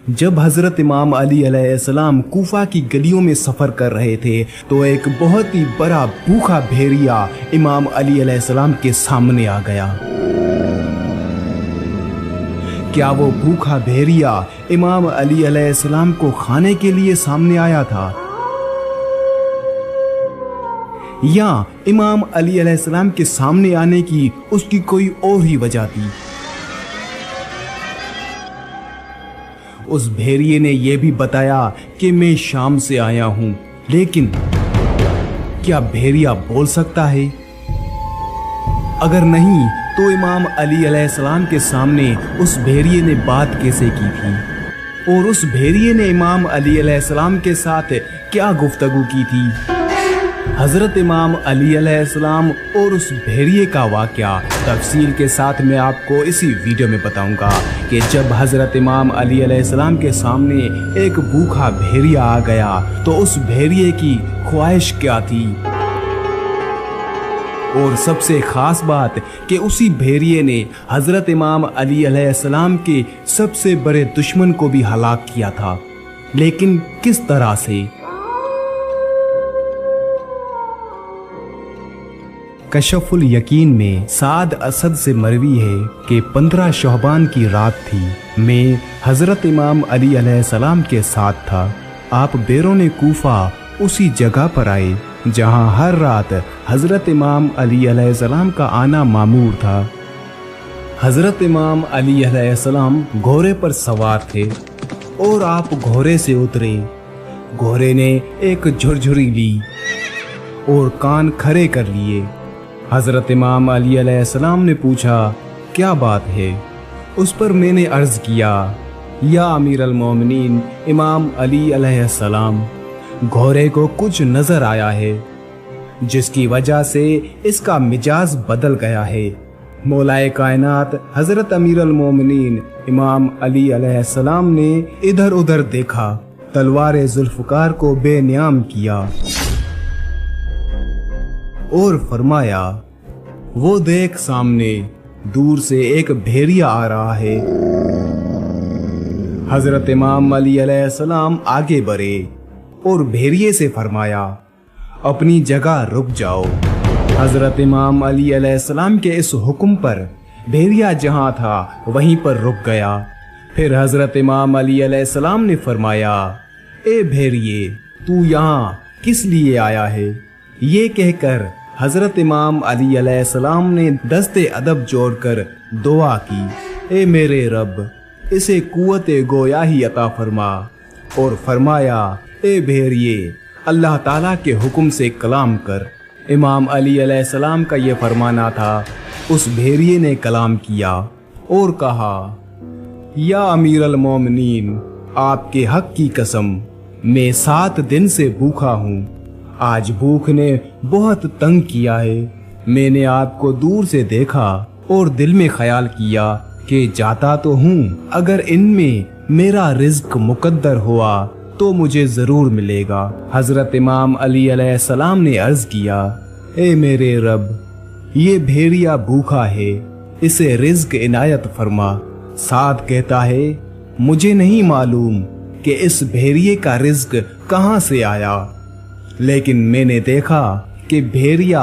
जब हजरत इमाम अली अलैहिस्सलाम कूफा की गलियों में सफर कर रहे थे तो एक बहुत ही बड़ा भूखा भेड़िया इमाम अली अलैहिस्सलाम के सामने आ गया। क्या वो भूखा भेड़िया इमाम अली अलैहिस्सलाम को खाने के लिए सामने आया था, या इमाम अली अलैहिस्सलाम के सामने आने की उसकी कोई और ही वजह थी? उस भेड़िए ने यह भी बताया कि मैं शाम से आया हूं, लेकिन क्या भेड़िया बोल सकता है? अगर नहीं तो इमाम अली अलैहिस्सलाम के सामने उस भेड़िए ने बात कैसे की थी, और उस भेड़िए ने इमाम अली अलैहिस्सलाम के साथ क्या गुफ्तगू की थी? हजरत इमाम अली अलैहिस्सलाम और उस भेड़िए का वाक़या तफसील के साथ मैं आपको इसी वीडियो में बताऊंगा कि जब हजरत इमाम अली अलैहिस्सलाम के सामने एक भूखा भेड़िया आ गया तो उस भेड़िए की ख्वाहिश क्या थी, और सबसे खास बात कि उसी भेड़िए ने हजरत इमाम अली अलैहिस्सलाम के सबसे बड़े दुश्मन को भी हलाक किया था, लेकिन किस तरह से? कशफुल यकीन में साद असद से मरवी है कि 15 शौबान की रात थी। मैं हजरत इमाम अली अलैहिस्सलाम के साथ था। आप बैरून कूफा उसी जगह पर आए जहां हर रात हजरत इमाम अली अलैहिस्सलाम का आना मामूर था। हजरत इमाम अली अलैहिस्सलाम घोड़े पर सवार थे और आप घोड़े से उतरे। घोड़े ने एक झुरझुरी ली और कान खड़े कर लिए। हजरत इमाम अली अलैहिस्सलाम ने पूछा, क्या बात है? उस पर मैंने अर्ज किया, या अमीर अल मोमिनीन इमाम अली अलैहिस्सलाम, घोड़े को कुछ नजर आया है जिसकी वजह से इसका मिजाज बदल गया है। मौलाए कायनात हजरत अमीर अल मोमिनीन इमाम अली अलैहिस्सलाम ने इधर उधर देखा, तलवार जुल्फकार को बेनियाम किया और फरमाया, वो देख सामने दूर से एक भेड़िया आ रहा है। हजरत इमाम अली अलैहिस्सलाम आगे बढ़े और भेड़िए से फरमाया, अपनी जगह रुक जाओ। हजरत इमाम अली अलैहिस्सलाम के इस हुक्म पर भेड़िया जहां था वहीं पर रुक गया। फिर हजरत इमाम अली अलैहिस्सलाम ने फरमाया, ए भेड़िए, तू यहाँ किस लिए आया है? ये कहकर हजरत इमाम अली अलैहिस्सलाम ने दस्ते अदब जोड़कर दुआ की, ए मेरे रब, इसे कुव्वत गोया ही अता फरमा। और फरमाया, ए भेड़िए, अल्लाह ताला के हुक्म से कलाम कर। इमाम अली अलैहिस्सलाम का ये फरमाना था। उस भेड़िए ने कलाम किया और कहा, या अमीर अल मोमिनीन, आपके हक की कसम, मैं 7 दिन से भूखा हूँ। आज भूख ने बहुत तंग किया है। मैंने आपको दूर से देखा और दिल में ख्याल किया कि जाता तो हूँ, अगर इनमें मेरा रिज्क मुकद्दर हुआ तो मुझे जरूर मिलेगा। हजरत इमाम अली अलैहिस्सलाम ने अर्ज किया, ए मेरे रब, ये भेड़िया भूखा है, इसे रिज्क इनायत फरमा। साद कहता है, मुझे नहीं मालूम कि इस भेड़िए का रिज्क कहाँ से आया, लेकिन मैंने देखा कि भेड़िया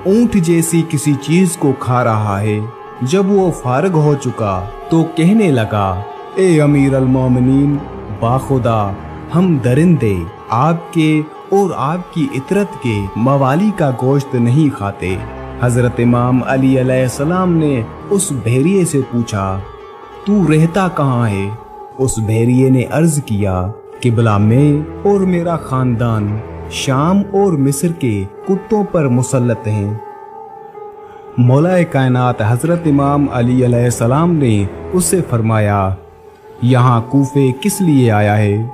ऊंट जैसी किसी चीज को खा रहा है। जब वो फारग हो चुका तो कहने लगा, ए अमीर अल मोमिनीन, बाखुदा हम दरिंदे आपके और आपकी इतरत के मवाली का गोश्त नहीं खाते। हजरत इमाम अली अलैहिस्सलाम ने उस भेड़िए से पूछा, तू रहता कहाँ है? उस भेड़िए ने अर्ज किया, किबला में और मेरा खानदान शाम और मिस्र के कुत्तों पर मुसल्लत हैं। मौलाए कायनात हजरत इमाम अली अलैहिस्सलाम ने उससे फरमाया, यहाँ कूफे किस लिए आया है?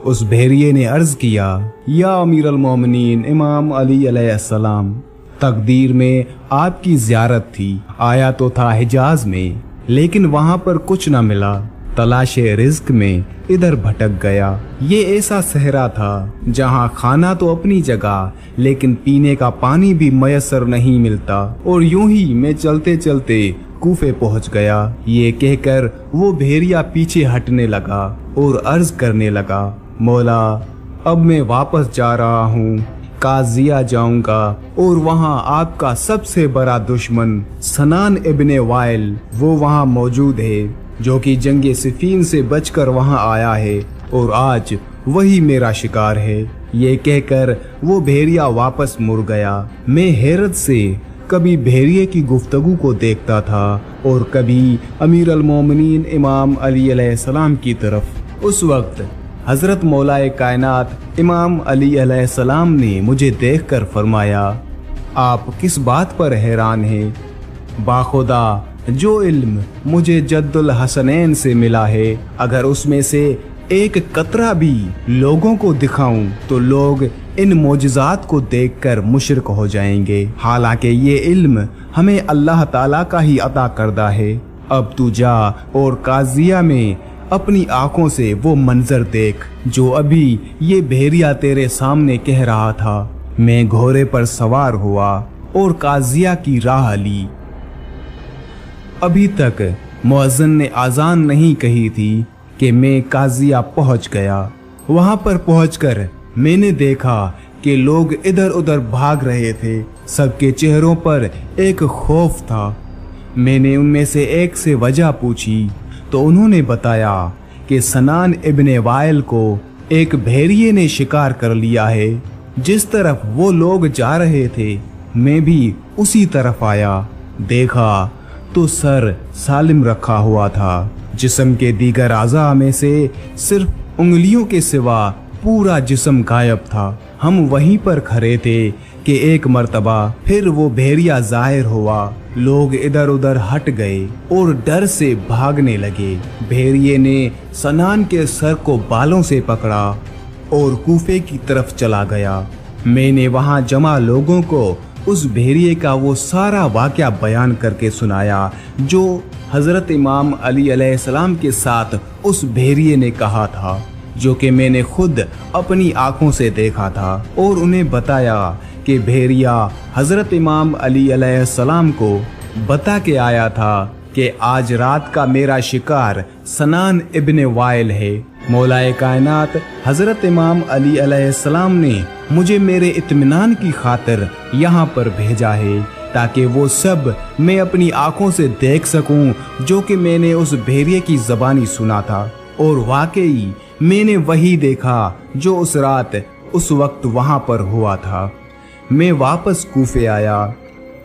उस भेड़िए ने अर्ज किया, या अमीर अल मोमिनीन इमाम अली अलैहिस्सलाम, तकदीर में आपकी ज़ियारत थी। आया तो था हिजाज में, लेकिन वहाँ पर कुछ न मिला। तलाशे रिज्क में इधर भटक गया। ये ऐसा सहरा था जहाँ खाना तो अपनी जगह, लेकिन पीने का पानी भी मयसर नहीं मिलता। और यूं ही मैं चलते चलते कूफे पहुंच गया। ये कहकर वो भेड़िया पीछे हटने लगा और अर्ज करने लगा, मौला अब मैं वापस जा रहा हूँ, काजिया जाऊंगा और वहाँ आपका सबसे बड़ा दुश्मन सनान इब्ने वाइल वो वहाँ मौजूद है, जो कि जंगे सिफीन से बचकर वहाँ आया है और आज वही मेरा शिकार है। ये कहकर वो भेड़िया वापस मुड़ गया। मैं हैरत से कभी भेड़िए की गुफ्तगू को देखता था और कभी अमीर अल मोमिनीन इमाम अली अलैहिस्सलाम की तरफ। उस वक्त हजरत मौलाए कायनात इमाम अली अलैहिस्सलाम ने मुझे देखकर फरमाया, आप किस बात पर हैरान हैं? बाखुदा जो इल्म मुझे जद्दुल हसनैन से मिला है, अगर उसमें से एक कतरा भी लोगों को दिखाऊं तो लोग इन मोजज़ात को देखकर मुशरिक हो जाएंगे। हालांकि ये इल्म हमें अल्लाह ताला का ही अता करदा है। अब तू जा और काजिया में अपनी आंखों से वो मंजर देख जो अभी ये भेड़िया तेरे सामने कह रहा था। मैं घोड़े पर सवार हुआ और काजिया की राह ली। अभी तक मुअज्जिन ने आज़ान नहीं कही थी कि मैं काजिया पहुंच गया। वहां पर पहुंचकर मैंने देखा कि लोग इधर उधर भाग रहे थे। सबके चेहरों पर एक खौफ था। मैंने उनमें से एक से वजह पूछी तो उन्होंने बताया कि सनान इब्ने वाइल को एक भेड़िए ने शिकार कर लिया है। जिस तरफ वो लोग जा रहे थे मैं भी उसी तरफ आया। देखा तो सर सालिम रखा हुआ था। जिस्म के दीगर आज़ा में से सिर्फ उंगलियों के सिवा पूरा जिस्म गायब था। हम वहीं पर खड़े थे कि एक मर्तबा फिर वो भेड़िया जाहिर हुआ। लोग इधर उधर हट गए और डर से भागने लगे। भेड़िए ने सनान के सर को बालों से पकड़ा और कूफे की तरफ चला गया। मैंने वहां जमा लोगों को उस भेड़िए का वो सारा वाकया बयान करके सुनाया जो हजरत इमाम अली अलैहिस्सलाम के साथ उस भेड़िए ने कहा था, जो कि मैंने खुद अपनी आंखों से देखा था, और उन्हें बताया कि भेड़िया हजरत इमाम अली अलैहिस्सलाम को बता के आया था कि आज रात का मेरा शिकार सनान इब्ने वाइल है। मौलाए कायनात हजरत इमाम अली अलैहिस्सलाम ने मुझे मेरे इत्मीनान की खातिर यहाँ पर भेजा है ताकि वो सब मैं अपनी आंखों से देख सकूं जो कि मैंने उस भेड़िए की ज़बानी सुना था। और वाकई मैंने वही देखा जो उस रात उस वक्त वहाँ पर हुआ था। मैं वापस कूफे आया।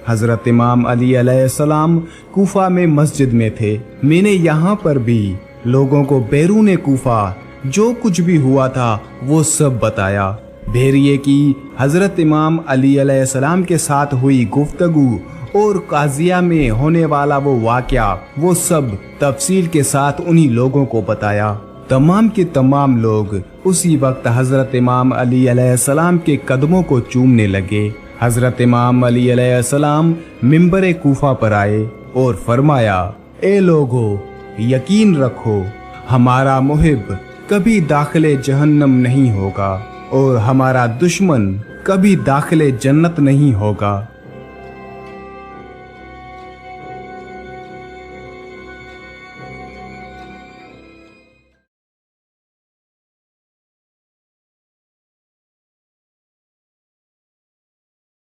हजरत इमाम अली अलैहिस्सलाम कूफा में मस्जिद में थे। मैंने यहाँ पर भी लोगों को बैरूने कूफा जो कुछ भी हुआ था वो सब बताया। भेड़िए की हजरत इमाम अली अलैहिस्सलाम के साथ हुई गुफ्तगू और काजिया में होने वाला वो वाकया वो सब तफसील के साथ उन्हीं लोगों को बताया। तमाम के तमाम लोग उसी वक्त हजरत इमाम अली अलैहिस्सलाम के कदमों को चूमने लगे। हजरत इमाम अली अलैहिस्सलाम मिंबर कूफा पर आए और फरमाया, ए लोगो यकीन रखो हमारा मुहिब कभी दाखिले जहन्नम नहीं होगा और हमारा दुश्मन कभी दाखिले जन्नत नहीं होगा।